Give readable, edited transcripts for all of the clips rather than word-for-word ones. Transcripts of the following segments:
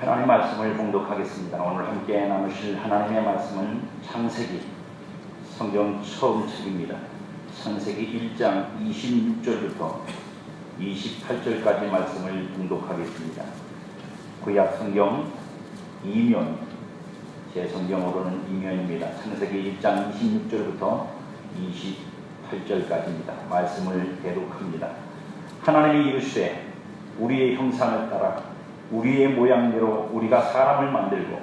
하나님의 말씀을 봉독하겠습니다. 오늘 함께 나누실 하나님의 말씀은 창세기, 성경 처음 책입니다. 창세기 1장 26절부터 28절까지 말씀을 봉독하겠습니다. 구약 성경 2면, 제 성경으로는 2면입니다. 창세기 1장 26절부터 28절까지입니다. 말씀을 대독합니다. 하나님이 이르시되 우리의 형상을 따라 우리의 모양대로 우리가 사람을 만들고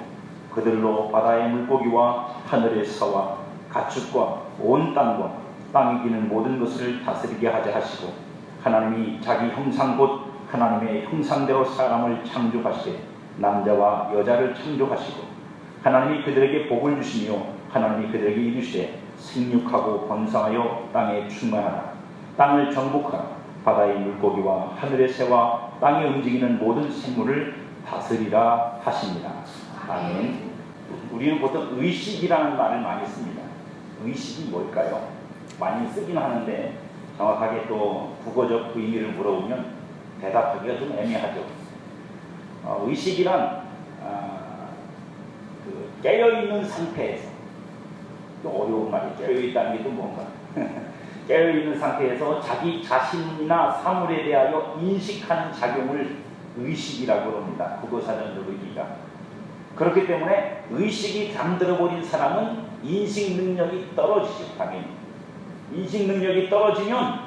그들로 바다의 물고기와 하늘의 새와 가축과 온 땅과 땅에 기는 모든 것을 다스리게 하자 하시고, 하나님이 자기 형상 곧 하나님의 형상대로 사람을 창조하시되 남자와 여자를 창조하시고, 하나님이 그들에게 복을 주시며 하나님이 그들에게 이르시되 생육하고 번성하여 땅에 충만하라. 땅을 정복하라. 바다의 물고기와 하늘의 새와 땅에 움직이는 모든 생물을 다스리라 하십니다. 아멘. 우리는 보통 의식이라는 말을 많이 씁니다. 의식이 뭘까요? 많이 쓰긴 하는데 정확하게 또 국어적 의미를 물어보면 대답하기가 좀 애매하죠. 의식이란 깨어있는 상태에서, 또 어려운 말이 깨어있다는 게 또 뭔가 깨어있는 상태에서 자기 자신이나 사물에 대하여 인식하는 작용을 의식이라고 합니다. 국어사전적 의미가. 그렇기 때문에 의식이 잠들어버린 사람은 인식 능력이 떨어지죠. 당연히 인식 능력이 떨어지면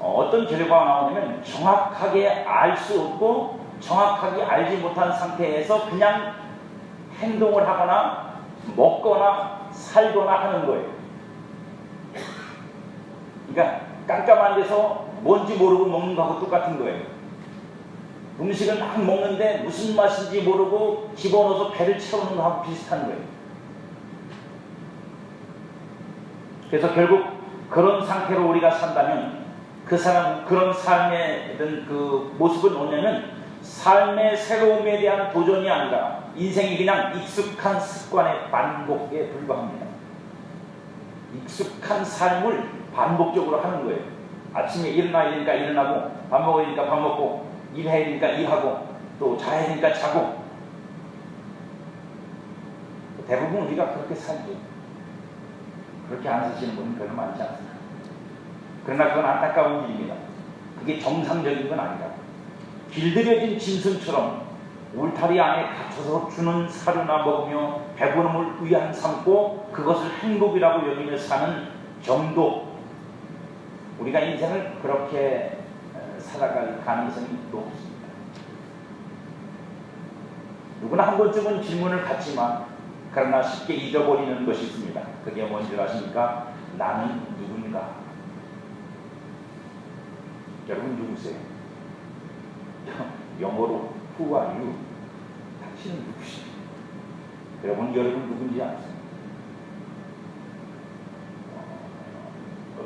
어떤 결과가 나오냐면 정확하게 알 수 없고 정확하게 알지 못한 상태에서 그냥 행동을 하거나 먹거나 살거나 하는 거예요. 그러니까 깜깜한 데서 뭔지 모르고 먹는 거하고 똑같은 거예요. 음식을 막 먹는데 무슨 맛인지 모르고 집어넣어서 배를 채우는 거하고 비슷한 거예요. 그래서 결국 그런 상태로 우리가 산다면 그 사람 그런 삶의 그 모습은 뭐냐면 삶의 새로움에 대한 도전이 아니라 인생이 그냥 익숙한 습관의 반복에 불과합니다. 익숙한 삶을 반복적으로 하는 거예요. 아침에 일어나야 되니까 일어나고, 밥 먹어야 되니까 밥 먹고, 일해야 되니까 일하고, 또 자야 되니까 자고. 대부분 우리가 그렇게 살죠. 그렇게 안 사시는 분은 별로 많지 않습니다. 그러나 그건 안타까운 일입니다. 그게 정상적인 건 아니라 길들여진 짐승처럼 울타리 안에 갇혀서 주는 사료나 먹으며 배부름을 의안 삼고 그것을 행복이라고 여기며 사는 정도, 우리가 인생을 그렇게 살아갈 가능성이 높습니다. 누구나 한 번쯤은 질문을 갖지만 그러나 쉽게 잊어버리는 것이 있습니다. 그게 뭔지 아십니까? 나는 누군가? 여러분 누구세요? 영어로 Who are you? 당신은 누구시죠? 여러분 누군지 아세요?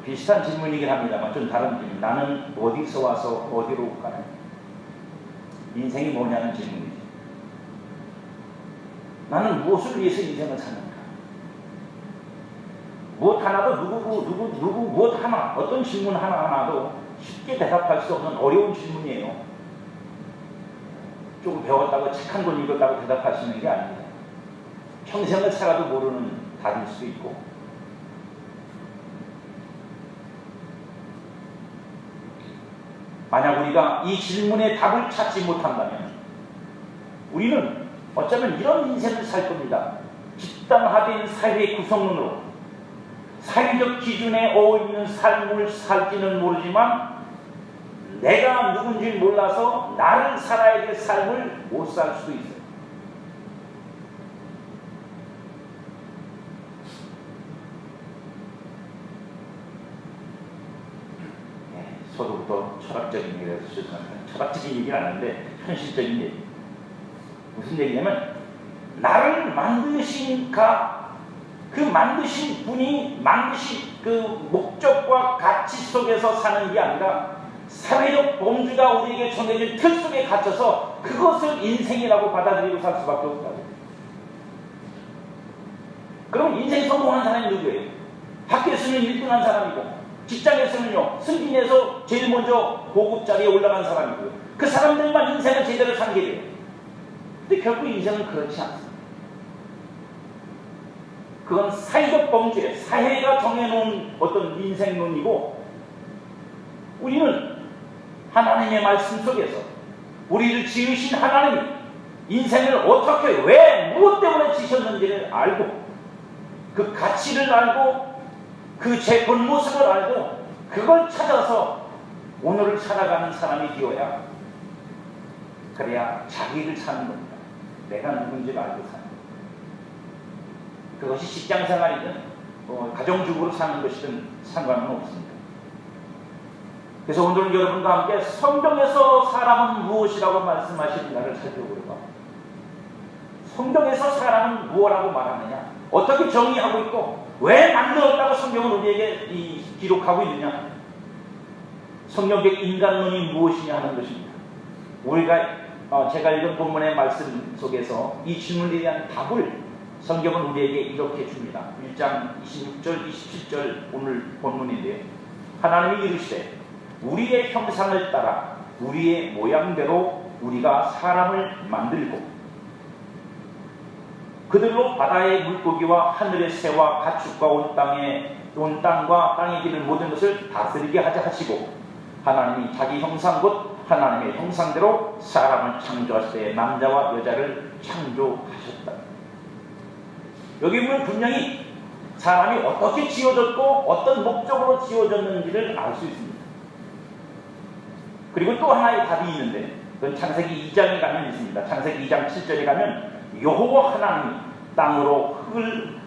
비슷한 질문이긴 합니다만 좀 다른 질문. 나는 어디서 와서 어디로 가요? 인생이 뭐냐는 질문이지. 나는 무엇을 위해서 인생을 사는가? 무엇 하나도 누구 무엇 하나, 어떤 질문 하나도 쉽게 대답할 수 없는 어려운 질문이에요. 조금 배웠다고 책 한 권 읽었다고 대답할 수 있는 게 아닙니다. 평생을 살아도 모르는 답일 수도 있고. 만약 우리가 이 질문에 답을 찾지 못한다면 우리는 어쩌면 이런 인생을 살 겁니다. 집단화된 사회의 구성원으로 사회적 기준에 어울리는 삶을 살지는 모르지만 내가 누군지 몰라서 나를 살아야 될 삶을 못 살 수도 있어요. 저도부터 철학적인 얘기를 해서 죄송합니다. 철학적인 얘기는 안 하는데 현실적인 얘기. 무슨 얘기냐면 나를 만드신 그 만드신 분이 만드신 그 목적과 가치 속에서 사는 게 아니라 사회적 범주가 우리에게 정해진 틀 속에 갇혀서 그것을 인생이라고 받아들이고 살 수밖에 없다고. 그럼 인생 성공한 사람이 누구예요? 학교에서는 1등한 사람이고 직장에서는요, 승진해서 제일 먼저 고급 자리에 올라간 사람이고요. 그 사람들만 인생을 제대로 사는 게 돼요. 근데 결국 인생은 그렇지 않습니다. 그건 사회적 범죄, 사회가 정해놓은 어떤 인생론이고, 우리는 하나님의 말씀 속에서 우리를 지으신 하나님이 인생을 어떻게, 왜, 무엇 때문에 지으셨는지를 알고, 그 가치를 알고, 그 제 본모습을 알고, 그걸 찾아서 오늘을 살아가는 사람이 되어야, 그래야 자기를 사는 겁니다. 내가 누군지를 알고 사는 겁니다. 그것이 직장생활이든 가정주부로 사는 것이든 상관은 없습니다. 그래서 오늘은 여러분과 함께 성경에서 사람은 무엇이라고 말씀하시는가를 살펴보려고 합니다. 성경에서 사람은 무엇이라고 말하느냐, 어떻게 정의하고 있고 왜 만들었다고 성경은 우리에게 기록하고 있느냐, 성경적 인간론이 무엇이냐 하는 것입니다. 제가 읽은 본문의 말씀 속에서 이 질문에 대한 답을 성경은 우리에게 이렇게 줍니다. 1장 26절 27절 오늘 본문인데요. 하나님이 이르시되 우리의 형상을 따라 우리의 모양대로 우리가 사람을 만들고 그들로 바다의 물고기와 하늘의 새와 가축과 온 땅과 땅에 기는 모든 것을 다스리게 하자 하시고, 하나님이 자기 형상 곧 하나님의 형상대로 사람을 창조하실 때 남자와 여자를 창조하셨다. 여기 보면 분명히 사람이 어떻게 지어졌고 어떤 목적으로 지어졌는지를 알 수 있습니다. 그리고 또 하나의 답이 있는데, 그건 창세기 2장에 가면 있습니다. 창세기 2장 7절에 가면 여호와 하나님이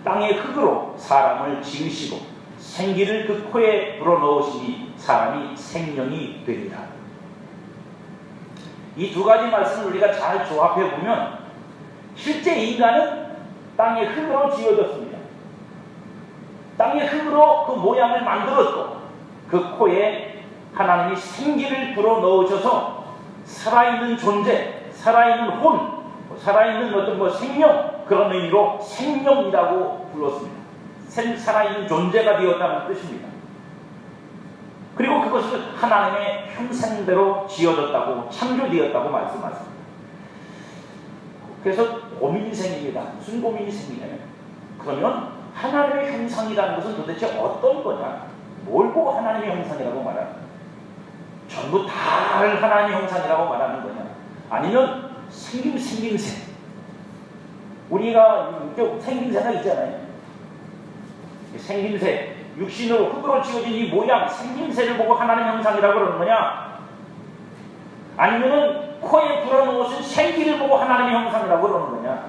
땅의 흙으로 사람을 지으시고 생기를 그 코에 불어넣으시니 사람이 생명이 되리라. 이 두 가지 말씀을 우리가 잘 조합해 보면 실제 인간은 땅의 흙으로 지어졌습니다. 땅의 흙으로 그 모양을 만들었고 그 코에 하나님이 생기를 불어넣으셔서 살아있는 존재, 살아있는 혼, 살아있는 어떤 생명, 그런 의미로 생명이라고 불렀습니다. 살아있는 존재가 되었다는 뜻입니다. 그리고 그것을 하나님의 형상대로 지어졌다고, 창조되었다고 말씀하십니다. 그래서 고민이 생깁니다. 무슨 고민이 생기냐면, 그러면 하나님의 형상이라는 것은 도대체 어떤 거냐? 뭘 보고 하나님의 형상이라고 말하는 거냐? 전부 다 하나님의 형상이라고 말하는 거냐? 아니면 생김새. 우리가 생김새가 있잖아요. 생김새, 육신으로 흙으로 지어진 이 모양, 생김새를 보고 하나님의 형상이라고 그러는 거냐? 아니면은 코에 불어넣으신 생기를 보고 하나님의 형상이라고 그러는 거냐?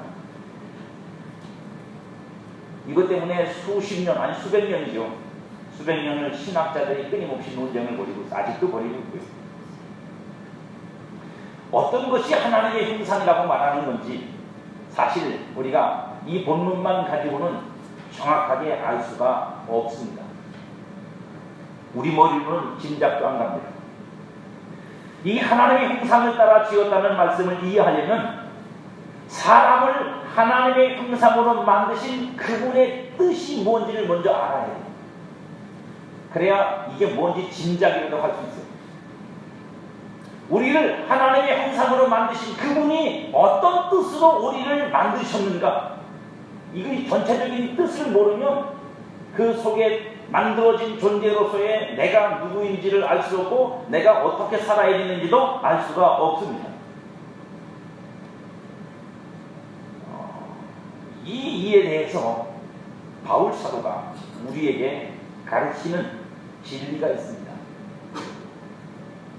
이것 때문에 수십 년, 아니 수백 년이죠. 수백 년을 신학자들이 끊임없이 논쟁을 벌이고 아직도 벌이고 있고요. 어떤 것이 하나님의 형상이라고 말하는 건지 사실 우리가 이 본문만 가지고는 정확하게 알 수가 없습니다. 우리 머리로는 짐작도 안 갑니다. 이 하나님의 형상을 따라 지었다는 말씀을 이해하려면 사람을 하나님의 형상으로 만드신 그분의 뜻이 뭔지를 먼저 알아야 해요. 그래야 이게 뭔지 짐작이라도 할 수 있어요. 우리를 하나님의 형상으로 만드신 그분이 어떤 뜻으로 우리를 만드셨는가, 이 전체적인 뜻을 모르면 그 속에 만들어진 존재로서의 내가 누구인지를 알 수 없고 내가 어떻게 살아야 되는지도 알 수가 없습니다. 이 이에 대해서 바울 사도가 우리에게 가르치는 진리가 있습니다.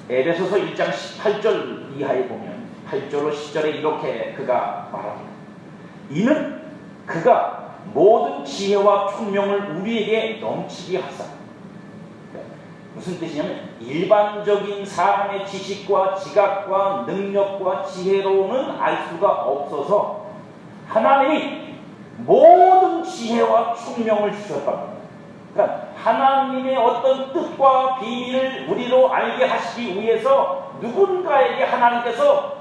에베소서 1장 18절 이하에 보면 8절로 10절에 이렇게 그가 말합니다. 이는 그가 모든 지혜와 총명을 우리에게 넘치게 하사. 무슨 뜻이냐면 일반적인 사람의 지식과 지각과 능력과 지혜로는 알 수가 없어서 하나님이 모든 지혜와 총명을 주셨답니다. 그러니까 하나님의 어떤 뜻과 비밀을 우리로 알게 하시기 위해서 누군가에게 하나님께서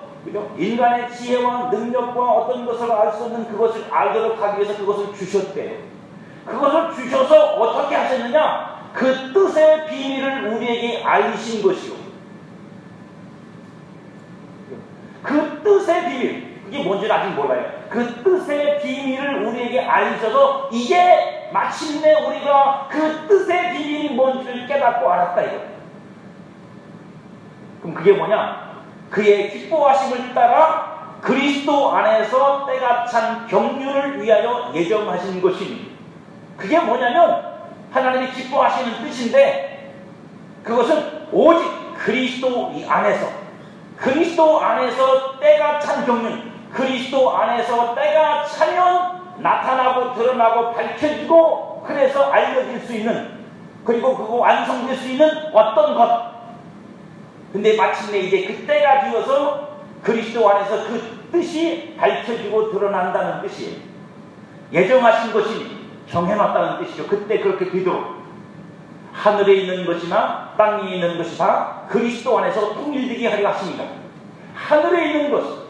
인간의 지혜와 능력과 어떤 것을 알 수 없는 그것을 알도록 하기 위해서 그것을 주셨대요. 그것을 주셔서 어떻게 하셨느냐? 그 뜻의 비밀을 우리에게 알리신 것이요. 그 뜻의 비밀, 그게 뭔지는 아직 몰라요. 그 뜻의 비밀을 우리에게 알려줘서 이제 마침내 우리가 그 뜻의 비밀이 뭔지를 깨닫고 알았다 이거. 그럼 그게 뭐냐? 그의 기뻐하심을 따라 그리스도 안에서 때가 찬 경륜을 위하여 예정하신 것이니, 그게 뭐냐면 하나님이 기뻐하시는 뜻인데, 그것은 오직 그리스도 안에서 때가 찬 경륜, 그리스도 안에서 때가 차면 나타나고 드러나고 밝혀지고 그래서 알려질 수 있는, 그리고 그거 완성될 수 있는 어떤 것. 근데 마침내 이제 그 때가 되어서 그리스도 안에서 그 뜻이 밝혀지고 드러난다는 뜻이에요. 예정하신 것이 정해놨다는 뜻이죠. 그때 그렇게 되도록 하늘에 있는 것이나 땅에 있는 것이 다 그리스도 안에서 통일되게 하려 하십니다. 하늘에 있는 것,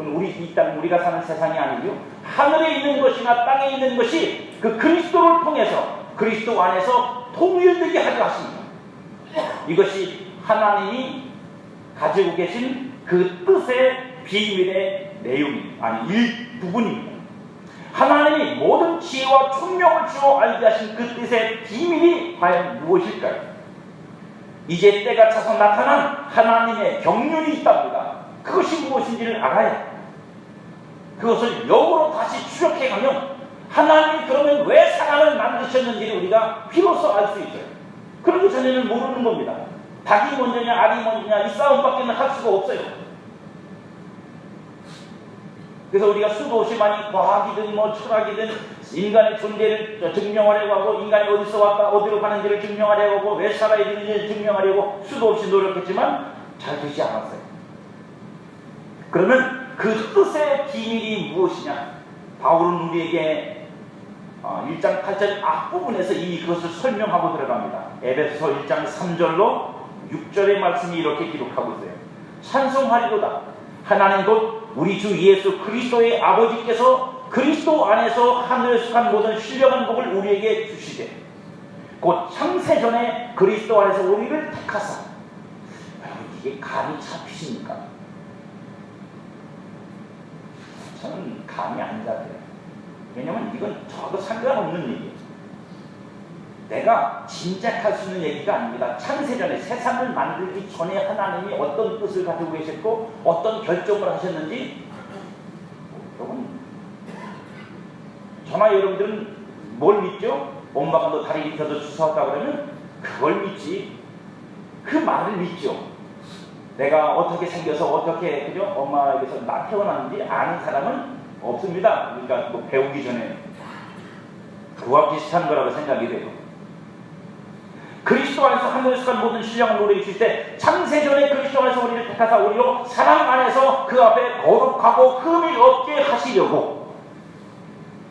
이 땅 우리가 사는 세상이 아니고요. 하늘에 있는 것이나 땅에 있는 것이 그 그리스도를 통해서 그리스도 안에서 통일되게 하려 하십니다. 이것이 하나님이 가지고 계신 그 뜻의 비밀의 일부분입니다. 하나님이 모든 지혜와 총명을 주어 알게 하신 그 뜻의 비밀이 과연 무엇일까요? 이제 때가 차서 나타난 하나님의 경륜이 있답니다. 그것이 무엇인지를 알아야 그것을 역으로 다시 추적해가면 하나님이 그러면 왜 사람을 만드셨는지를 우리가 비로소 알 수 있어요. 그러기 전에는 모르는 겁니다. 닭이 먼저냐 알이 먼저냐 이 싸움밖에는 할 수가 없어요. 그래서 우리가 수도 없이 많이 과학이든 철학이든 인간의 존재를 증명하려고 하고, 인간이 어디서 왔다 어디로 가는지를 증명하려고 하고, 왜 살아야 되는지를 증명하려고 수도 없이 노력했지만 잘 되지 않았어요. 그러면 그 뜻의 비밀이 무엇이냐? 바울은 우리에게 1장 8절 앞부분에서 이미 그것을 설명하고 들어갑니다. 에베소서 1장 3절로 6절의 말씀이 이렇게 기록하고 있어요. 찬송하리로다. 하나님 곧 우리 주 예수 그리스도의 아버지께서 그리스도 안에서 하늘에 속한 모든 신령한 복을 우리에게 주시되 곧 창세전에 그리스도 안에서 우리를 택하사. 여러분, 이게 감이 잡히십니까? 저는 감이 안 잡혀요. 왜냐면 이건 저도 상관없는 얘기예요. 내가 짐작할 수 있는 얘기가 아닙니다. 창세전에 세상을 만들기 전에 하나님이 어떤 뜻을 가지고 계셨고 어떤 결정을 하셨는지, 여러분, 저나 여러분들은 뭘 믿죠? 엄마가 너 다리 밑에서 주워왔다 그러면 그걸 믿지, 그 말을 믿죠. 내가 어떻게 생겨서 어떻게, 그죠? 엄마에게서 나 태어났는지 아는 사람은 없습니다. 그러니까 뭐 배우기 전에 그와 비슷한 거라고 생각이 돼요. 그리스도 안에서 하늘에 속한 모든 신령을 우리에게 주실 때 창세전에 그리스도 안에서 우리를 택하사 우리로 사랑 안에서 그 앞에 거룩하고 흠이 없게 하시려고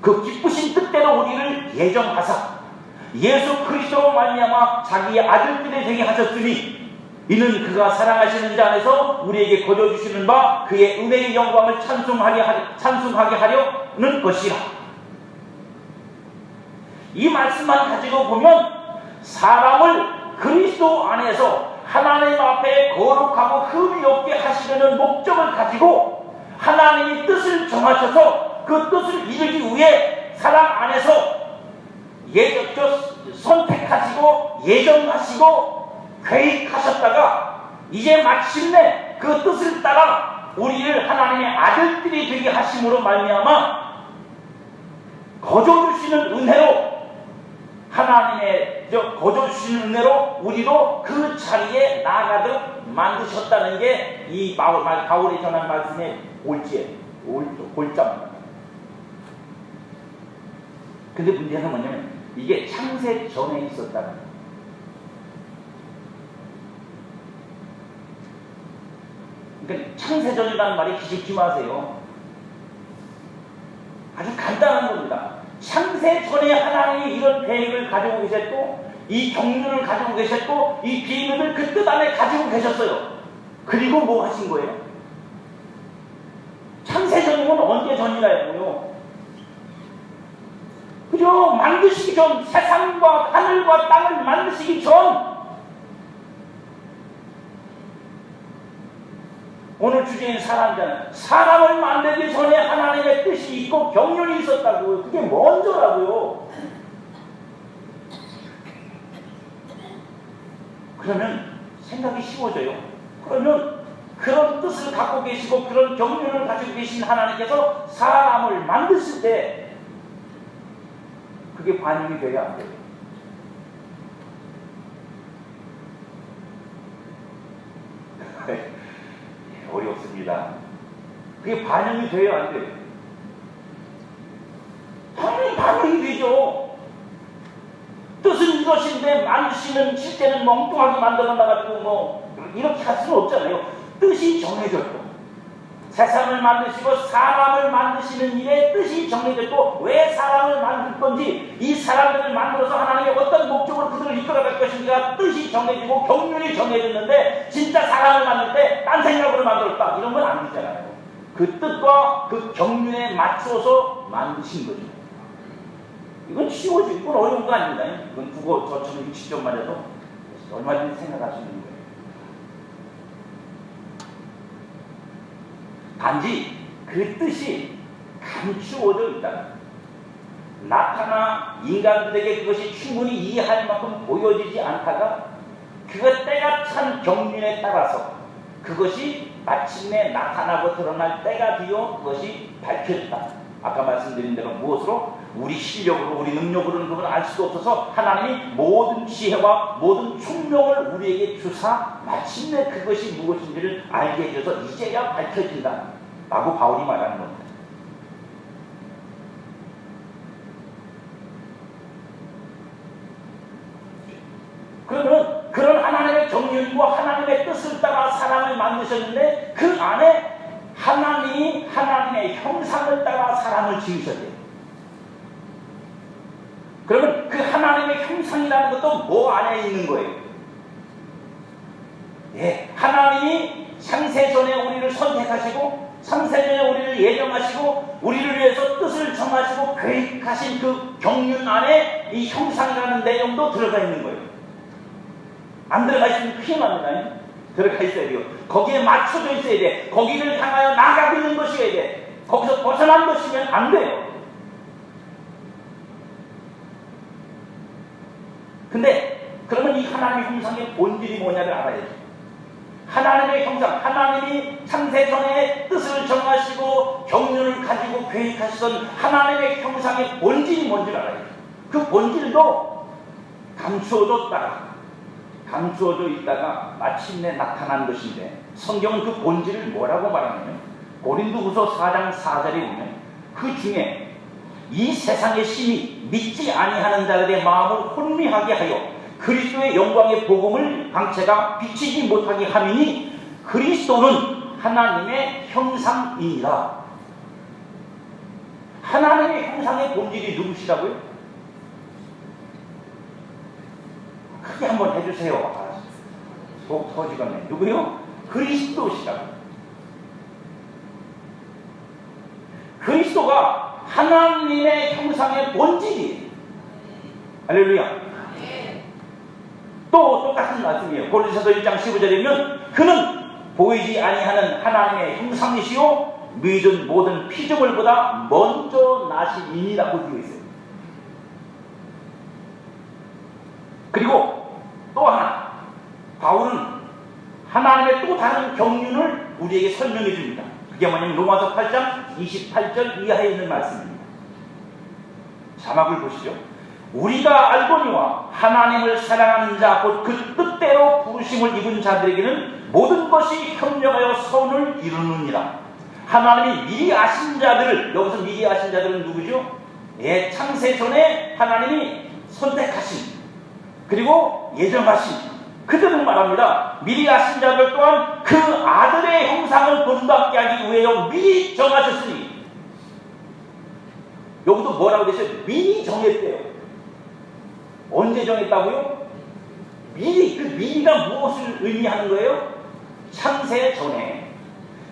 그 기쁘신 뜻대로 우리를 예정하사 예수 그리스도로 말미암아 자기의 아들들이 되게 하셨으니 이는 그가 사랑하시는 자 안에서 우리에게 거저주시는 바 그의 은혜의 영광을 찬송하게 하려는 것이라. 이 말씀만 가지고 보면 사람을 그리스도 안에서 하나님 앞에 거룩하고 흠이 없게 하시려는 목적을 가지고 하나님이 뜻을 정하셔서 그 뜻을 이루기 위해 사람 안에서 선택하시고 예정하시고 계획하셨다가 이제 마침내 그 뜻을 따라 우리를 하나님의 아들들이 되게 하심으로 말미암아 거저주시는 은혜로 하나님의 거저주시는 은혜로 우리도 그 자리에 나아가듯 만드셨다는 게 이 바울이 전한 말씀의 골자입니다. 근데 문제는 뭐냐면 이게 창세 전에 있었다는 거예요. 그러니까 창세전이라는 말이 기죽지 마세요. 아주 간단한 겁니다. 창세전에 하나님이 이런 계획을 가지고 계셨고 이 경륜을 가지고 계셨고 이 비밀을 그 뜻 안에 가지고 계셨어요. 그리고 뭐 하신 거예요? 창세전이면 언제 전이라고요? 그죠? 만드시기 전, 세상과 하늘과 땅을 만드시기 전 오늘 주제인 사람자는 사람을 만들기 전에 하나님의 뜻이 있고 경륜이 있었다고요. 그게 먼저라고요. 그러면 생각이 쉬워져요. 그러면 그런 뜻을 갖고 계시고 그런 경륜을 가지고 계신 하나님께서 사람을 만드실 때 그게 반영이 돼야 안 돼요. 어렵습니다. 그게 반영이 돼야 안 돼요. 당연히 반영이 되죠. 뜻은 이것인데 만드시는 실제는 멍뚱하게 만들어 놔가지고 이렇게 할 수는 없잖아요. 뜻이 정해졌고 세상을 만드시고 사람을 만드시는 일에 뜻이 정해졌고 왜 사람을 만들 건지 이 사람들을 만들어서 하나님의 어떤 목적으로 그들을 이끌어갈 것인가 뜻이 정해지고 경륜이 정해졌는데 진짜 사람을 만들 때 딴 생각으로 만들었다 이런 건 아니잖아요. 그 뜻과 그 경륜에 맞춰서 만드신 거죠. 이건 쉬워지고 이건 어려운 거 아닙니다. 이건 국어 저처럼 60점만 해도 얼마든지 생각할 수 있는 거예요. 단지 그 뜻이 감추어져 있다. 나타나 인간들에게 그것이 충분히 이해할 만큼 보여지지 않다가 그 때가 찬 경륜에 따라서 그것이 마침내 나타나고 드러날 때가 되어 그것이 밝혀졌다. 아까 말씀드린 대로 무엇으로? 우리 실력으로 우리 능력으로는 그걸 알 수도 없어서 하나님이 모든 지혜와 모든 총명을 우리에게 주사 마침내 그것이 무엇인지를 알게 해줘서 이제야 밝혀진다 라고 바울이 말하는 겁니다. 그러면 그런 하나님의 경륜과 하나님의 뜻을 따라 사람을 만드셨는데 그 안에 하나님이 하나님의 형상을 따라 사람을 지으셨대요. 그러면 그 하나님의 형상이라는 것도 뭐 안에 있는 거예요? 예, 하나님이 창세전에 우리를 선택하시고 창세전에 우리를 예정하시고 우리를 위해서 뜻을 정하시고 계획하신 그 경륜 안에 이 형상이라는 내용도 들어가 있는 거예요. 안 들어가 있으면 큰일 납니다. 들어가 있어야 돼요. 거기에 맞춰져 있어야 돼. 거기를 향하여 나가고 있는 것이어야 돼. 거기서 벗어난 것이면 안 돼요. 근데 그러면 이 하나님의 형상의 본질이 뭐냐를 알아야죠. 하나님의 형상, 하나님이 창세전에 뜻을 정하시고 경륜을 가지고 계획하시던 하나님의 형상의 본질이 뭔지를 알아야죠. 그 본질도 감추어져 있다가 마침내 나타난 것인데 성경은 그 본질을 뭐라고 말하냐면 고린도후서 4장 4절에 보면 그 중에 이 세상의 신이 믿지 아니하는 자들의 마음을 혼미하게 하여 그리스도의 영광의 복음을 광채가 비치지 못하게 함이니 그리스도는 하나님의 형상이니라. 하나님의 형상의 본질이 누구시라고요? 크게 한번 해주세요. 속 터지겠네. 누구요? 그리스도시라고. 그리스도가 하나님의 형상의 본질이에요. 할렐루야. 또 똑같은 말씀이에요. 고린도서 1장 15절이면 그는 보이지 아니하는 하나님의 형상이시요 믿은 모든 피조물보다 먼저 나신 이니라고 되어 있어요. 그리고 또 하나 바울은 하나님의 또 다른 경륜을 우리에게 설명해 줍니다. 그게 뭐냐면 로마서 8장 28절 이하에 있는 말씀입니다. 자막을 보시죠. 우리가 알거니와 하나님을 사랑하는 자 곧 그 뜻대로 부르심을 입은 자들에게는 모든 것이 협력하여 선을 이루느니라. 하나님이 미리 아신 자들을, 여기서 미리 아신 자들은 누구죠? 예, 창세 전에 하나님이 선택하신 그리고 예정하신 그들을 말합니다. 미리 아신 자들 또한 그 아들의 형상을 본받게 하기 위하여 미리 정하셨으니. 여기도 뭐라고 되셨어요? 미리 정했대요. 언제 정했다고요? 미리. 그 미리가 무엇을 의미하는 거예요? 창세 전에.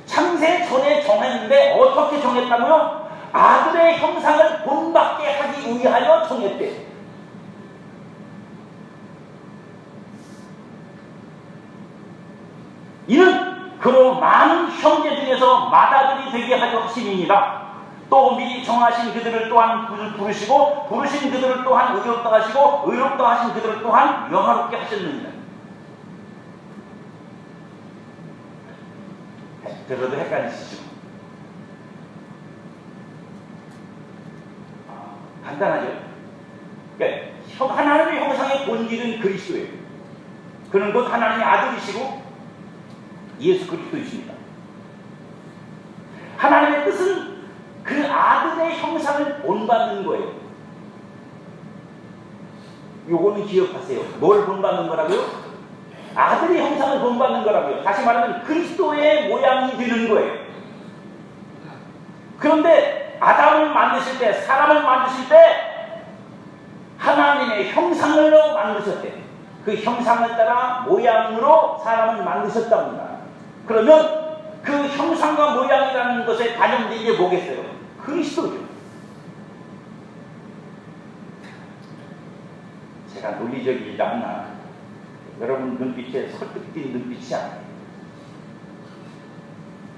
창세 전에 정했는데 어떻게 정했다고요? 아들의 형상을 본받게 하기 위하여 정했대요. 이는 그로 많은 형제 중에서 맏아들이 되게 하심이니라. 또 미리 정하신 그들을 또한 부르시고 부르신 그들을 또한 의롭다 하시고 의롭다 하신 그들을 또한 영화롭게 하셨느니라. 들어도 헷갈리시죠? 간단하죠? 그러니까 하나님의 형상의 본질은 그리스도예요. 그는 곧 하나님의 아들이시고 예수 그리스도이십니다. 하나님의 뜻은 그 아들의 형상을 본받는 거예요. 요거는 기억하세요. 뭘 본받는 거라고요? 아들의 형상을 본받는 거라고요. 다시 말하면 그리스도의 모양이 되는 거예요. 그런데 아담을 만드실 때, 사람을 만드실 때 하나님의 형상으로 만드셨대. 그 형상을 따라 모양으로 사람을 만드셨답니다. 그러면 그 형상과 모양이라는 것에 반영된 게 뭐겠어요? 그리스도죠. 제가 논리적이지 않나? 여러분 눈빛에 설득된 눈빛이 아니에요.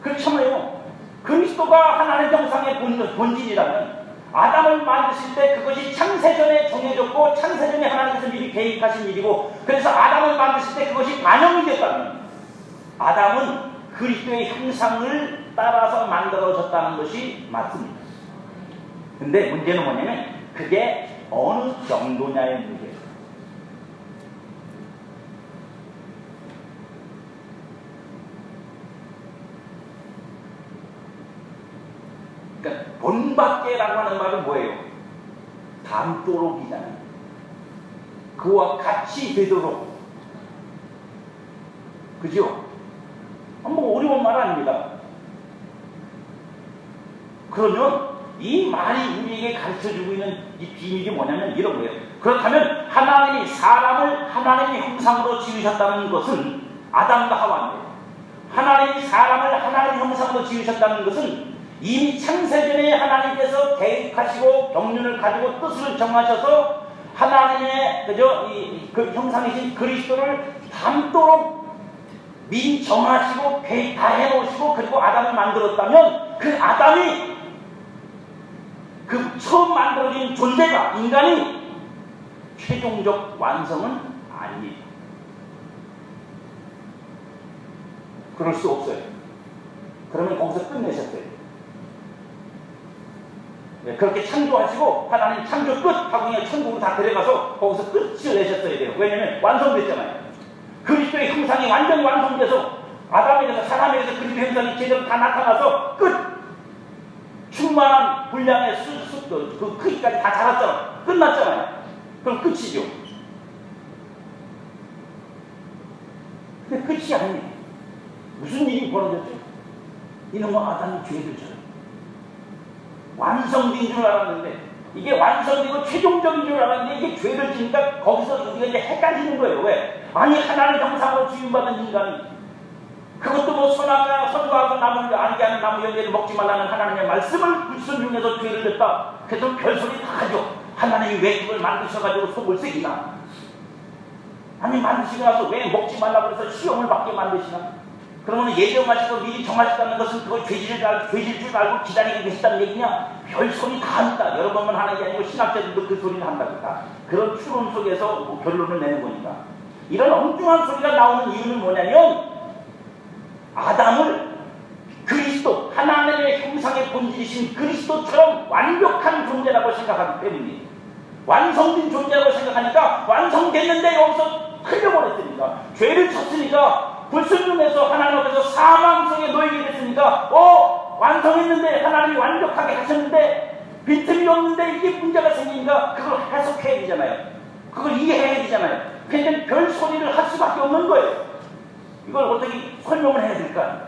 그렇잖아요. 그리스도가 하나님의 형상의 본질이라면 아담을 만드실 때 그것이 창세전에 정해졌고 창세전에 하나님께서 미리 계획하신 일이고 그래서 아담을 만드실 때 그것이 반영이 됐다면 아담은 그리스도의 형상을 따라서 만들어졌다는 것이 맞습니다. 근데 문제는 뭐냐면 그게 어느 정도냐의 문제예요. 그러니까 본받게라고 하는 말은 뭐예요? 닮도록이잖아요. 그와 같이 되도록. 그죠? 뭐 어려운 말 아닙니다. 그러면 이 말이 우리에게 가르쳐주고 있는 이 비밀이 뭐냐면 이런 거예요. 그렇다면 하나님이 사람을 하나님의 형상으로 지으셨다는 것은 아담과 하와인데 하나님이 사람을 하나님의 형상으로 지으셨다는 것은 이미 창세전에 하나님께서 계획하시고 경륜을 가지고 뜻을 정하셔서 하나님의 그 형상이신 그리스도를 닮도록 미리 정하시고 계획 다 해놓으시고 그리고 아담을 만들었다면 그 아담이 그 처음 만들어진 존재가 인간이 최종적 완성은 아니에요. 그럴 수 없어요. 그러면 거기서 끝내셨어요. 네, 그렇게 창조하시고 하나님 창조 끝 하고 그냥 천국으로 다 데려가서 거기서 끝을 내셨어야 돼요. 왜냐면 완성됐잖아요. 그리스도의 형상이 완전히 완성돼서 아담에게서 사람에게서 그리스도의 형상이 제대로 다 나타나서 끝! 충만한 분량의 그 크기까지 다 자랐잖아요. 끝났잖아요. 그럼 끝이죠. 근데 끝이 아니에요. 무슨 일이 벌어졌죠? 이놈의 아담이 죄를 져요. 완성된 줄 알았는데 이게 완성되고 최종적인 줄 알았는데 이게 죄를 지니까 거기서 우리가 이제 헷갈리는 거예요. 왜? 아니 하나님 형상으로 지음받은 인간이 그것도 뭐 선과하고 나무를 알게 하는 나무 열매를 먹지 말라는 하나님의 말씀을 불순종해서 죄를 졌다. 그래서 별소리 다 하죠. 하나님이 왜 그걸 만드셔가지고 속을 새기나? 아니 만드시고 나서 왜 먹지 말라고 해서 시험을 받게 만드시나? 그러면 예정하시고 미리 정하셨다는 것은 그걸 죄질 줄 알고 기다리고 계시다는 얘기냐? 별소리 다 합니다. 여러분만 하는 게 아니고 신학자들도 그 소리를 한다니까. 그런 추론 속에서 뭐 결론을 내는 거니까. 이런 엉뚱한 소리가 나오는 이유는 뭐냐면 아담을 그리스도, 하나님의 형상의 본질이신 그리스도처럼 완벽한 존재라고 생각하기 때문이에요. 완성된 존재라고 생각하니까 완성됐는데 여기서 틀려버렸으니까 죄를 쳤으니까 불순종해서 하나님 앞에서 사망 속에 놓이게 됐으니까 완성했는데 하나님이 완벽하게 하셨는데 빈틈이 없는데 이게 문제가 생기니까 그걸 해석해야 되잖아요. 그걸 이해해야 되잖아요. 그러니까 별 소리를 할 수밖에 없는 거예요. 이걸 어떻게 설명을 해야 될까?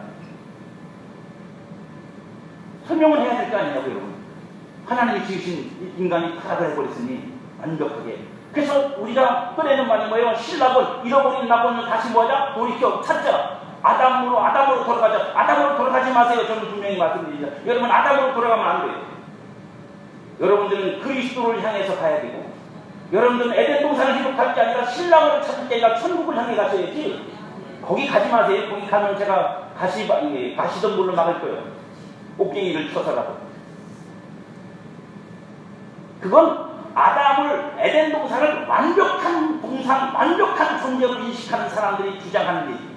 설명을 해야 될 거 아니냐고 여러분. 하나님이 지으신 인간이 타락을 해버렸으니 완벽하게. 그래서 우리가 꺼내는 말이 뭐예요? 신락은 잃어버린 낙원을 다시 뭐하자? 돌이켜 찾자. 아담으로 돌아가자. 아담으로 돌아가지 마세요. 저는 분명히 말씀드립니다. 여러분 아담으로 돌아가면 안 돼요. 여러분들은 그리스도를 향해서 가야 되고 여러분들은 에덴 동산을 회복할 게 아니라 신랑을 찾을 게 아니라 천국을 향해 가셔야지. 거기 가지 마세요. 거기 가면 제가 가시덤불로 막을 거예요. 꼭쟁이를 쳐서라도. 그건 아담을, 에덴 동산을 완벽한 동산, 완벽한 존재로 인식하는 사람들이 주장하는 얘기.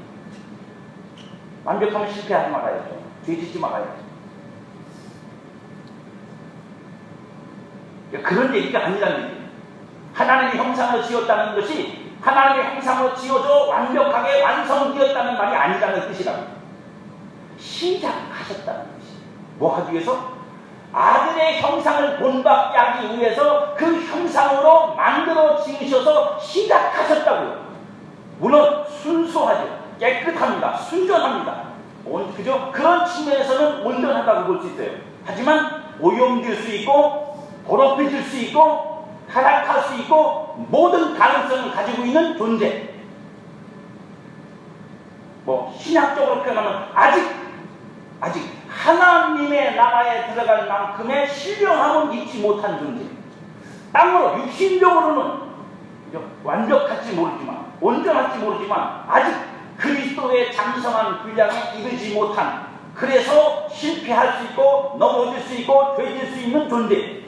완벽하면 실패하지 말아야죠. 죄 짓지 말아야죠. 그런 얘기가 아니라는 얘기예요. 하나님의 형상으로 지었다는 것이 하나님의 형상으로 지어져 완벽하게 완성되었다는 말이 아니라는 뜻이랍니다. 시작하셨다는 것이. 뭐 하기 위해서? 아들의 형상을 본받게 하기 위해서 그 형상으로 만들어 지으셔서 시작하셨다고요. 물론 순수하죠. 깨끗합니다. 순전합니다. 그죠? 그런 측면에서는 온전하다고 볼 수 있어요. 하지만 오염될 수 있고 더럽혀질 수 있고 타락할 수 있고 모든 가능성을 가지고 있는 존재. 신학적으로 표현하면 아직 하나님의 나라에 들어갈 만큼의 신령함은 잊지 못한 존재. 땅으로 육신적으로는 완벽할지 모르지만 온전할지 모르지만 아직 그리스도의 장성한 분량에 이르지 못한, 그래서 실패할 수 있고 넘어질 수 있고 죄질 수 있는 존재.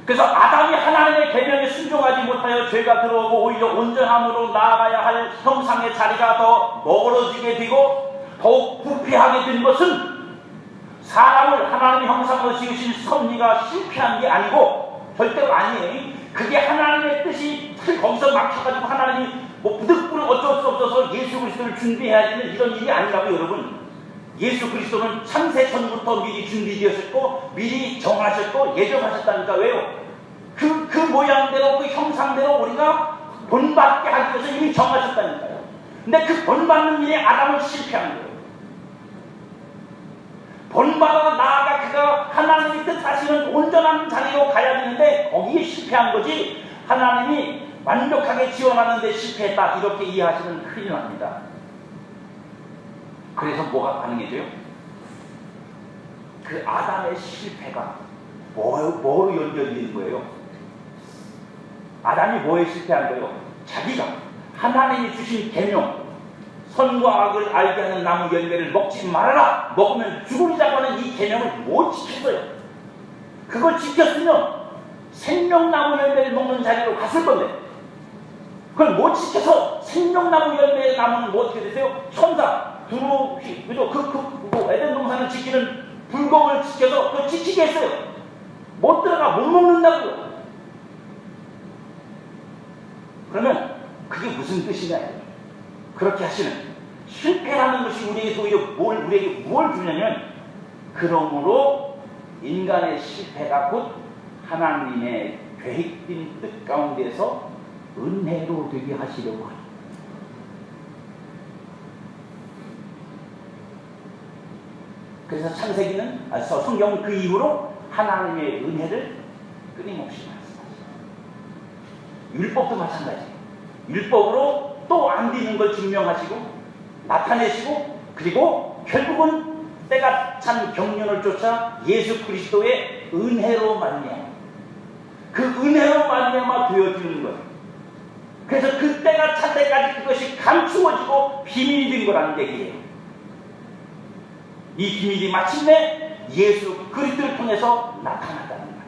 그래서 아담이 하나님의 계명에 순종하지 못하여 죄가 들어오고 오히려 온전함으로 나아가야 할 형상의 자리가 더 멀어지게 되고 더욱 부패하게 된 것은 사람을 하나님의 형상으로 지으신 섭리가 실패한 게 아니고 절대로 아니에요. 그게 하나님의 뜻이 거기서 막혀가지고 하나님이 부득불 어쩔 수 없어서 예수 그리스도를 준비해야 되는 이런 일이 아니라고. 여러분, 예수 그리스도는 창세 전부터 미리 준비되었고 미리 정하셨고 예정하셨다니까. 왜요? 그 모양대로 그 형상대로 우리가 본받게 하기 위해서 이미 정하셨다니까요. 근데 그 본받는 일에 아담은 실패한 거예요. 본받아 나아가 그가 하나님이 뜻하시는 온전한 자리로 가야 되는데 거기에 실패한 거지, 하나님이 완벽하게 지원하는데 실패했다 이렇게 이해하시면 큰일 납니다. 그래서 뭐가 가능해져요? 그 아담의 실패가 뭐로 연결이 되는 거예요? 아담이 뭐에 실패한 거예요? 자기가 하나님이 주신 계명, 선과 악을 알게 하는 나무 열매를 먹지 말아라, 먹으면 죽으리라고 하는 이 계명을 못 지켰어요. 그걸 지켰으면 생명나무 열매를 먹는 자리로 갔을 건데 그걸 못 지켜서 생명나무 열매의 나무는 뭐 어떻게 되세요? 천사, 두루피, 그죠? 에덴 동산을 지키는 불공을 지켜서 그걸 지키게 했어요. 못 들어가, 못 먹는다고요. 그러면 그게 무슨 뜻이냐? 그렇게 하시는 실패라는 것이 우리에게 오히려 우리에게 뭘 주냐면, 그러므로 인간의 실패가 곧 하나님의 계획된 뜻 가운데서 은혜로 되게 하시려고 합니다. 그래서 창세기는, 성경은 그 이후로 하나님의 은혜를 끊임없이 말씀하십니다. 율법도 마찬가지예요. 율법으로 또 안 되는 걸 증명하시고 나타내시고, 그리고 결국은 때가 찬 경륜을 쫓아 예수 그리스도의 은혜로 말미암아, 그 은혜로 말미암아 되어지는 것. 그래서 그 때가 찬 때까지 그것이 감추어지고 비밀이 된 거라는 얘기예요. 이 비밀이 마침내 예수 그리스도를 통해서 나타났다는 거예요.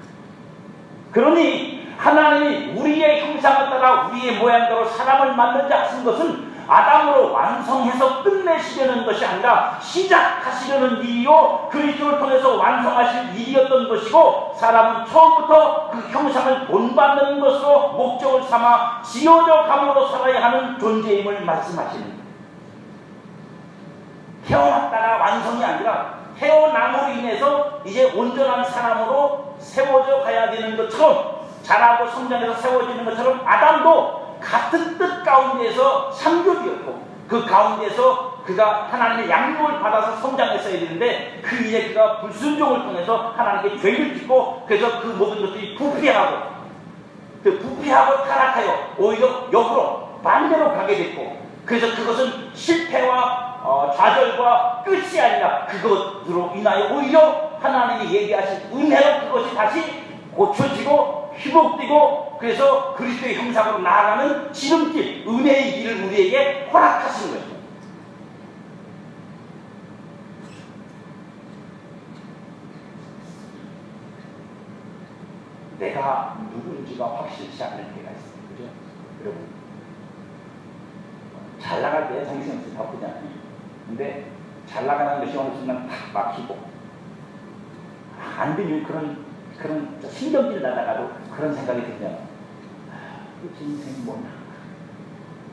그러니 하나님이 우리의 형상을 따라 우리의 모양대로 사람을 만들자 하신 것은 아담으로 완성해서 끝내시려는 것이 아니라 시작하시려는 일이요, 그리스도를 통해서 완성하실 일이었던 것이고, 사람은 처음부터 그 형상을 본받는 것으로 목적을 삼아 지어져 감으로 살아야 하는 존재임을 말씀하시는 거예요. 태어났다가 완성이 아니라 태어남으로 인해서 이제 온전한 사람으로 세워져 가야 되는 것처럼, 자라고 성장해서 세워지는 것처럼 아담도 같은 뜻 가운데에서 창조되었고, 그 가운데에서 그가 하나님의 양육을 받아서 성장했어야 되는데, 그 일에 그가 불순종을 통해서 하나님께 죄를 짓고, 그래서 그 모든 것들이 부패하고 타락하여 오히려 역으로 반대로 가게 됐고, 그래서 그것은 실패와 좌절과 끝이 아니라 그것으로 인하여 오히려 하나님이 얘기하신 은혜로 그것이 다시 고쳐지고 회복되고 그래서 그리스도의 형상으로 나아가는 지름길, 은혜의 길을 우리에게 허락하시는 거예요. 내가 누군지가 확실치 않을 때가 있어요. 그죠? 여러분. 잘 나갈 때 정신없이 바쁘지 않아요. 근데 잘 나가는 것이 어느 순간 탁 막히고, 안 되면 그런 신경질 나다가도 그런 생각이 들잖아요. 도대체 인생이 뭐냐?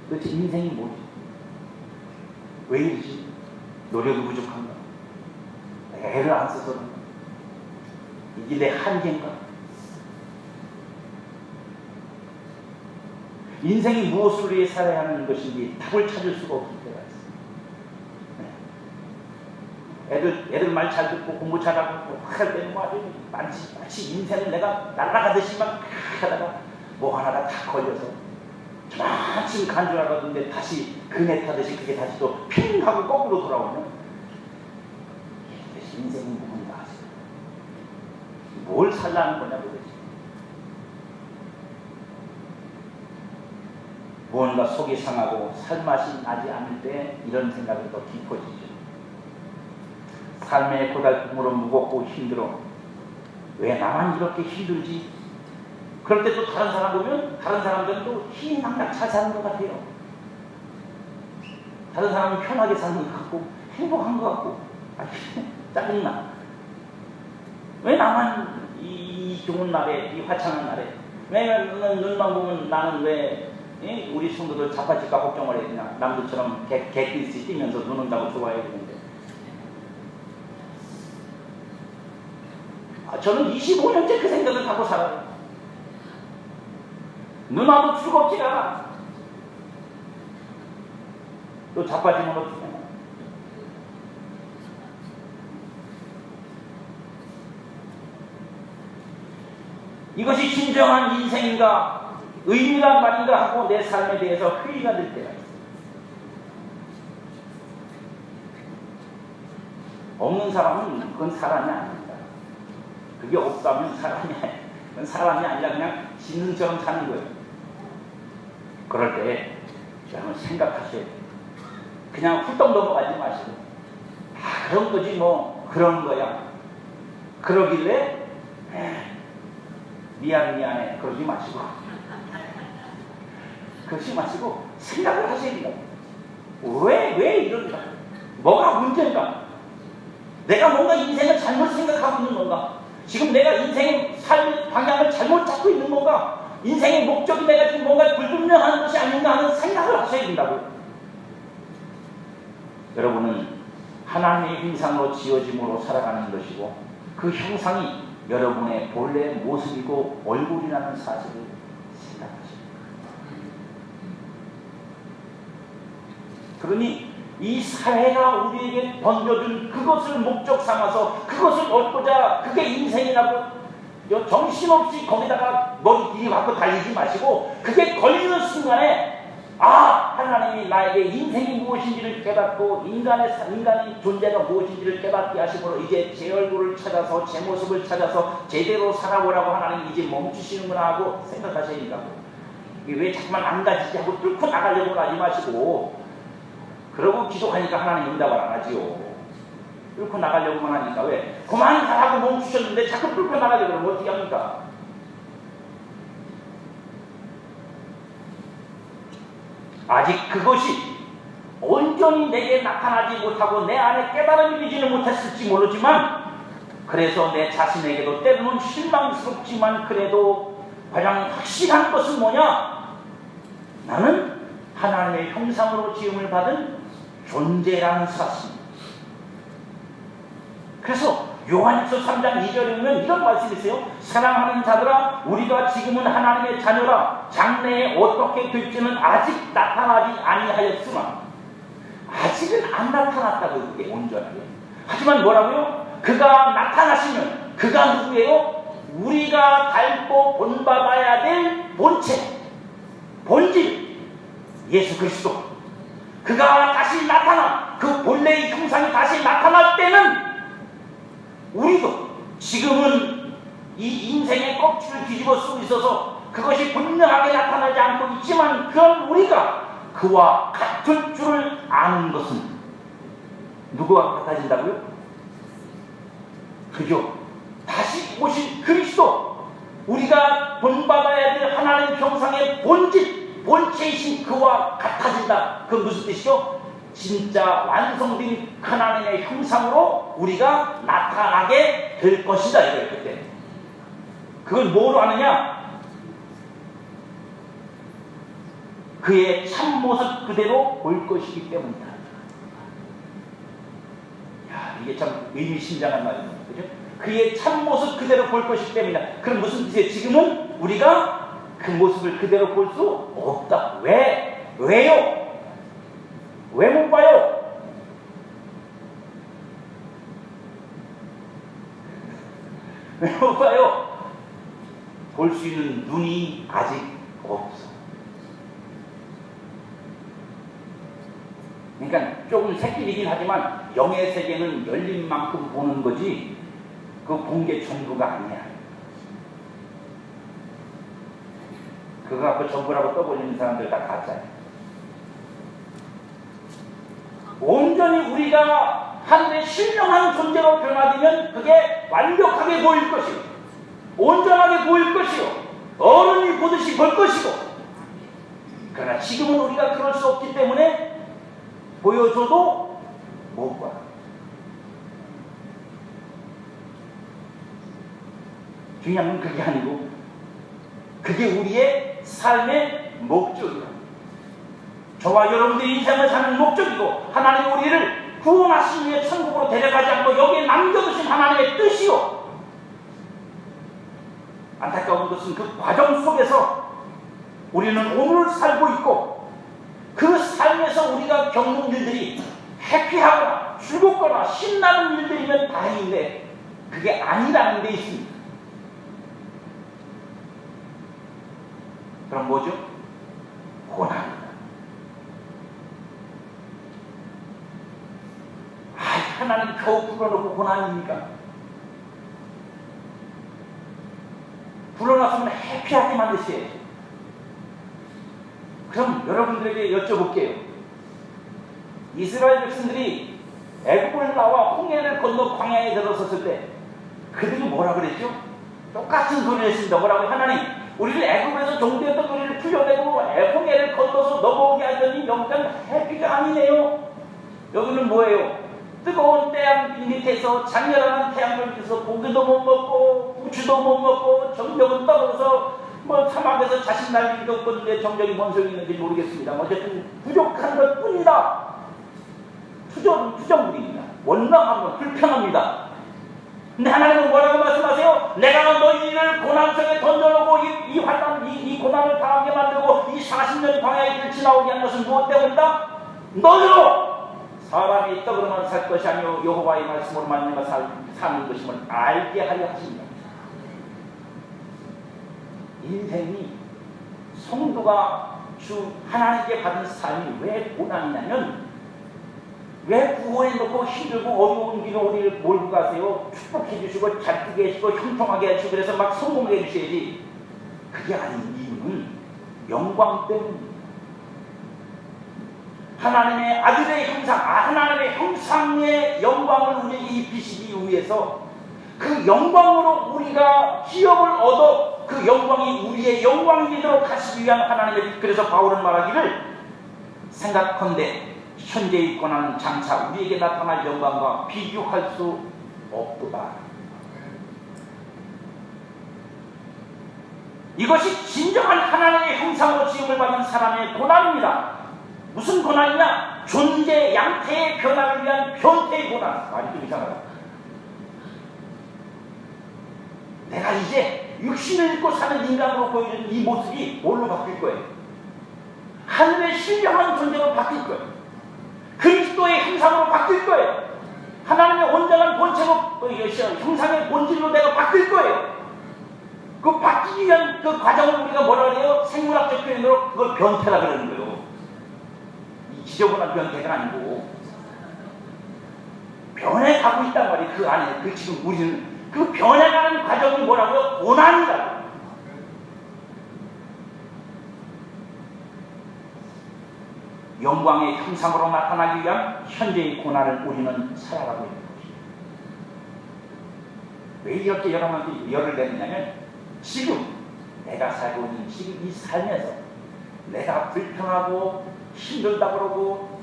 도대체 인생이 뭐지? 왜 이러지? 노력이 부족한가? 내가 애를 안 써서 그런가? 이게 내 한계인가? 인생이 무엇을 위해 살아야 하는 것인지 답을 찾을 수가 없을 때가 있어요. 애들 말 잘 듣고 공부 잘하고 할 때는 뭐 아주 마치 인생을 내가 날아가듯이 막 하다가 뭐 하나가 탁 걸려서 저만큼 간 줄 알았는데 다시 그네 타듯이 그게 다시 또 핑 하고 거꾸로 돌아오면 인생이 뭔가 하세요. 뭘 살라는 거냐 도대체. 무언가 속이 상하고 살맛이 나지 않을 때 이런 생각이 더 깊어지죠. 삶의 고달픔으로 무겁고 힘들어. 왜 나만 이렇게 힘들지? 그럴 때 또 다른 사람 보면 다른 사람들은 또 희망낙 잘 사는 것 같아요. 다른 사람은 편하게 사는 것 같고 행복한 것 같고 짜증나. 왜 나만 이 좋은 날에 이 화창한 날에 왜 눈만 보면 나는 왜 우리 성도들 자빠질까 걱정을 해. 그냥 남들처럼 개띠시 뛰면서 눈 온다고 좋아해야 되는데. 저는 25년째 그 생각을 갖고 살아요. 눈 와도 즐겁지가 않아. 또 자빠지면 어떻게 하나. 이것이 진정한 인생인가? 의미란 말인가 하고 내 삶에 대해서 회의가 될 때가 있어요. 없는 사람은 그건 사람이 아닙니다. 그게 없다면 그건 사람이 아니라 그냥 짐승처럼 사는 거예요. 그럴 때 여러분 생각하셔야 돼요. 그냥 훌떡 넘어가지 마시고 그런 거지 뭐 그런 거야. 그러길래 미안해 그러지 마시고 그러지 마시고 생각을 하셔야 돼요. 왜 이런가? 뭐가 문제인가? 내가 뭔가 인생을 잘못 생각하고 있는 건가? 지금 내가 인생의 삶의 방향을 잘못 잡고 있는 건가? 인생의 목적이 내가 지금 뭔가 불분명한 것이 아닌가 하는 생각을 하셔야 된다고요. 여러분은 하나님의 형상으로 지어짐으로 살아가는 것이고 그 형상이 여러분의 본래 모습이고 얼굴이라는 사실을 생각하십니다. 그러니 이 사회가 우리에게 던져준 그것을 목적 삼아서 그것을 얻고자 그게 인생이라고 정신없이 거기다가 머리 들이박고 달리지 마시고 그게 걸리는 순간에 하나님이 나에게 인생이 무엇인지를 깨닫고 인간의 존재가 무엇인지를 깨닫게 하심으로 이제 제 얼굴을 찾아서 제 모습을 찾아서 제대로 살아보라고 하나님이 이제 멈추시는구나 하고 생각하셔야 된다고. 왜 자꾸만 안 가지지 하고 뚫고 나가려고 하지 마시고 그러고 기도하니까 하나님 응답을 안 하지요. 뚫고 나가려고만 하니까 왜? 그만 가라고 멈추셨는데 자꾸 뚫고 나가려고 그러면 어떻게 합니까? 아직 그것이 온전히 내게 나타나지 못하고 내 안에 깨달음이 되지는 못했을지 모르지만 그래서 내 자신에게도 때로는 실망스럽지만 그래도 가장 확실한 것은 뭐냐? 나는 하나님의 형상으로 지음을 받은 존재라는 사실입니다. 그래서 요한일서 3장 2절에 보면 이런 말씀이 있어요. 사랑하는 자들아 우리가 지금은 하나님의 자녀라 장래에 어떻게 될지는 아직 나타나지 아니하였으나 아직은 안 나타났다고 그게 온전하게. 하지만 뭐라고요? 그가 나타나시면 그가 누구예요? 우리가 닮고 본받아야 될 본체 본질 예수 그리스도 그가 다시 나타나 그 본래의 형상이 다시 나타날 때는 우리도 지금은 이 인생의 껍질을 뒤집어 쓰고 있어서 그것이 분명하게 나타나지 않고 있지만 그런 우리가 그와 같을 줄을 아는 것은 누구와 같아진다고요? 그죠? 다시 오신 그리스도, 우리가 본받아야 될 하나님 형상의 본체이신 그와 같아진다. 그건 무슨 뜻이죠? 진짜 완성된 하나님의 형상으로 우리가 나타나게 될 것이다 이거예요. 그때 그걸 뭐로 아느냐? 그의 참모습 그대로 볼 것이기 때문이다. 야, 이게 참 의미심장한 말입니다. 그죠? 그의 참모습 그대로 볼 것이기 때문이다. 그럼 무슨 뜻이에요? 지금은 우리가 그 모습을 그대로 볼 수 없다. 왜요? 왜 못 봐요? 왜 못 봐요? 볼 수 있는 눈이 아직 없어. 그러니까 조금 새끼이긴 하지만 영의 세계는 열린 만큼 보는 거지 그 본 게 전부가 아니야. 그거 갖고 전부라고 떠벌리는 사람들 다 가짜야. 온전히 우리가 하늘의 신령한 존재로 변화되면 그게 완벽하게 보일 것이고 온전하게 보일 것이고 어른이 보듯이 볼 것이고, 그러나 지금은 우리가 그럴 수 없기 때문에 보여줘도 못 봐. 중요한 건 그게 아니고 그게 우리의 삶의 목적이야. 저와 여러분들의 인생을 사는 목적이고 하나님이 우리를 구원하시기 위해 천국으로 데려가지 않고 여기에 남겨두신 하나님의 뜻이요. 안타까운 것은 그 과정 속에서 우리는 오늘을 살고 있고 그 삶에서 우리가 겪는 일들이 해피하거나 즐겁거나 신나는 일들이면 다행인데 그게 아니라는 데 있습니다. 그럼 뭐죠? 고난입니다. 하나님 겨우 불러놓고 고난입니까? 불러놨으면 해피하게 만드셔야죠. 그럼 여러분들에게 여쭤볼게요. 이스라엘 백성들이 애굽을 나와 홍해를 건너 광야에 들어섰을 때 그들이 뭐라 그랬죠? 똑같은 소리를 했습니다. 뭐라고? 하나님, 우리를 애굽에서 종되었던 우리를 풀려내고 홍해를 건너서 넘어오게 하더니 여기는 해피가 아니네요. 여기는 뭐예요? 뜨거운 태양 밑에서 장렬한 태양을 밑에서 고기도 못 먹고 우추도 못 먹고 정적은 떨어져서 사막에서 자신 날리기도 없는데 정적이 뭔 소용이 있는지 모르겠습니다. 어쨌든 부족한 것 뿐이다. 투정부입니다. 원망하고 불평합니다. 근데 하나님은 뭐라고 말씀하세요? 내가 너희를 고난 속에 던져놓고 이 환난, 이 고난을 당하게 만들고 이 40년 광야에 지나오게 한 것은 무엇 때문이다? 너희로 사람이 떡으로만 살 것이 아니요 여호와의 말씀으로 말미암아 사는 것임을 알게 하려 하십니다. 인생이 성도가 주 하나님께 받은 삶이 왜 고난이냐면, 왜 구원해 놓고 힘들고 어려운 길을 우리를 몰고 가세요? 축복해 주시고 잘 뜨게 해주시고 형통하게 해주시고 그래서 막 성공해 주셔야지. 그게 아닌 이유는 영광 때문입니다. 하나님의 아들의 형상, 하나님의 형상의 영광을 우리에게 입히시기 위해서 그 영광으로 우리가 기업을 얻어 그 영광이 우리의 영광이 되도록 하시기 위한 하나님의, 그래서 바울은 말하기를 생각컨대 현재의 고난은 장차 우리에게 나타날 영광과 비교할 수 없도다. 이것이 진정한 하나님의 형상으로 지음을 받은 사람의 고난입니다. 무슨 고난이냐? 존재 양태의 변화를 위한 변태의 고난. 말이 좀 이상하다. 내가 이제 육신을 입고 사는 인간으로 보이는 이 모습이 뭘로 바뀔 거예요? 하늘의 신령한 존재로 바뀔 거예요. 그리스도의 형상으로 바뀔 거예요. 하나님의 온전한 본체로, 형상의 본질로 내가 바뀔 거예요. 그 바뀌기 위한 그 과정을 우리가 뭐라 그래요? 생물학적 표현으로 그걸 변태라 그러는 거예요. 지저분한 변태가 아니고 변해 가고 있단 말이에요. 그 안에 지금 우리는 그 변해가는 과정이 뭐라고요? 고난이라고. 영광의 형상으로 나타나기 위한 현재의 고난을 우리는 살아가고 있는 것입니다. 왜 이렇게 여러분한테 열을 내느냐면, 지금 내가 살고 있는 지금 이 삶에서 내가 불평하고 힘들다 그러고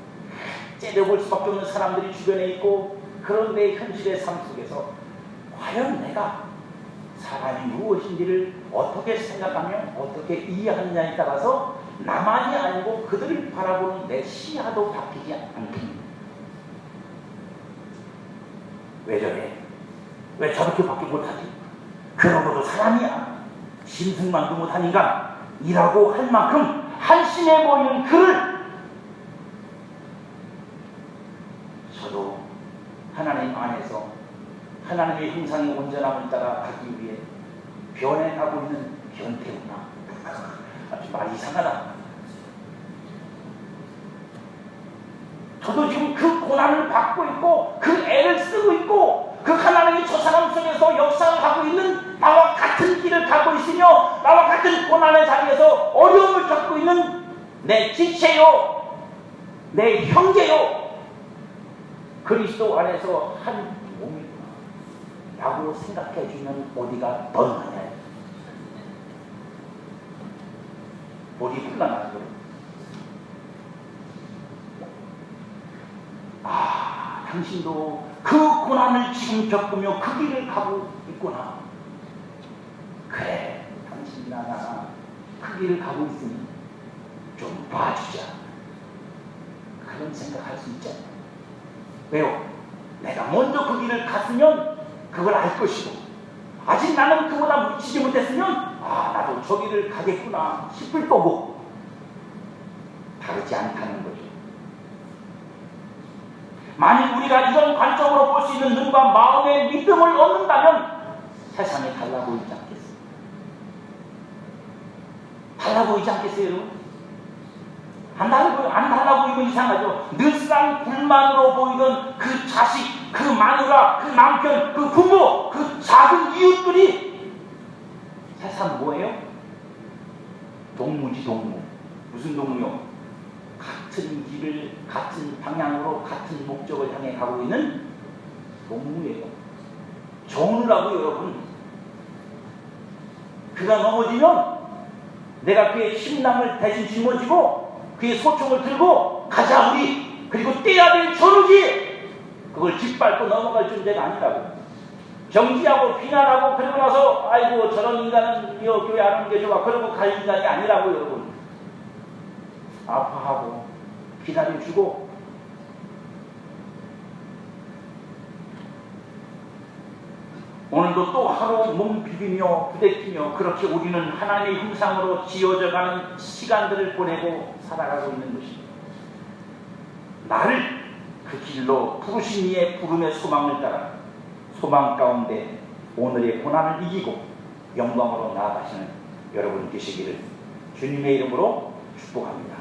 째려볼 수밖에 없는 사람들이 주변에 있고, 그런 내 현실의 삶 속에서 과연 내가 사람이 무엇인지를 어떻게 생각하며 어떻게 이해하느냐에 따라서 나만이 아니고 그들을 바라보는 내 시야도 바뀌지 않겠습니다. 왜 저래? 왜 저렇게 밖에 못하지? 그러고도 사람이야. 짐승만도 못한 인간이라고 할 만큼 한심해 보이는 그를 저도 하나님 안에서 하나님의 형상의 온전함을 따라 가기 위해 변해가고 있는 변태구나. 아주 말이 이상하다. 저도 지금 그 고난을 받고 있고 그 애를 쓰고 있고 그 하나님의 저 사람 속에서 역사를 하고 있는 나와 같은 길을 가고 있으며 나와 같은 고난의 자리에서 어려움을 겪고 있는 내 지체요, 내 형제요, 그리스도 안에서 한 몸이구나 라고 생각해 주면 어디가 뻔하냐. 어디 흘러나는 거예요. 당신도 그 고난을 지금 겪으며 그 길을 가고 있구나. 그래, 당신이나 나나 그 길을 가고 있으니 좀 봐주자. 그런 생각할 수 있잖아요. 왜요? 내가 먼저 그 길을 갔으면 그걸 알 것이고, 아직 나는 그보다 미치지 못했으면 나도 저 길을 가겠구나 싶을 거고, 다르지 않다는 거죠. 만일 우리가 이런 관점으로 볼 수 있는 눈과 마음의 믿음을 얻는다면 세상에 달라 보이지 않겠어요? 달라 보이지 않겠어요, 여러분? 안 달라 보이면 이상하죠. 늘상 불만으로 보이던 그 자식, 그 마누라, 그 남편, 그 부모, 그 작은 이웃들이 세상 뭐예요? 동무지, 동무. 무슨 동무요? 같은 길을, 같은 방향으로, 같은 목적을 향해 가고 있는 동무예요. 정우라고 여러분. 그가 넘어지면 내가 그의 심남을 대신 짊어지고 그의 소총을 들고 가자 우리, 그리고 떼야 될 전우지, 그걸 짓밟고 넘어갈 존재가 아니라고. 정지하고 비난하고 그러고 나서 아이고 저런 인간은 교회 안 오는 게 좋아 그러고 갈 인간이 아니라고 여러분. 아파하고 기다려주고, 오늘도 또 하루 몸 비비며 부대끼며 그렇게 우리는 하나님의 형상으로 지어져가는 시간들을 보내고 살아가고 있는 것입니다. 나를 그 길로 부르신 이의 부름의 소망을 따라 소망 가운데 오늘의 고난을 이기고 영광으로 나아가시는 여러분 되시기를 주님의 이름으로 축복합니다.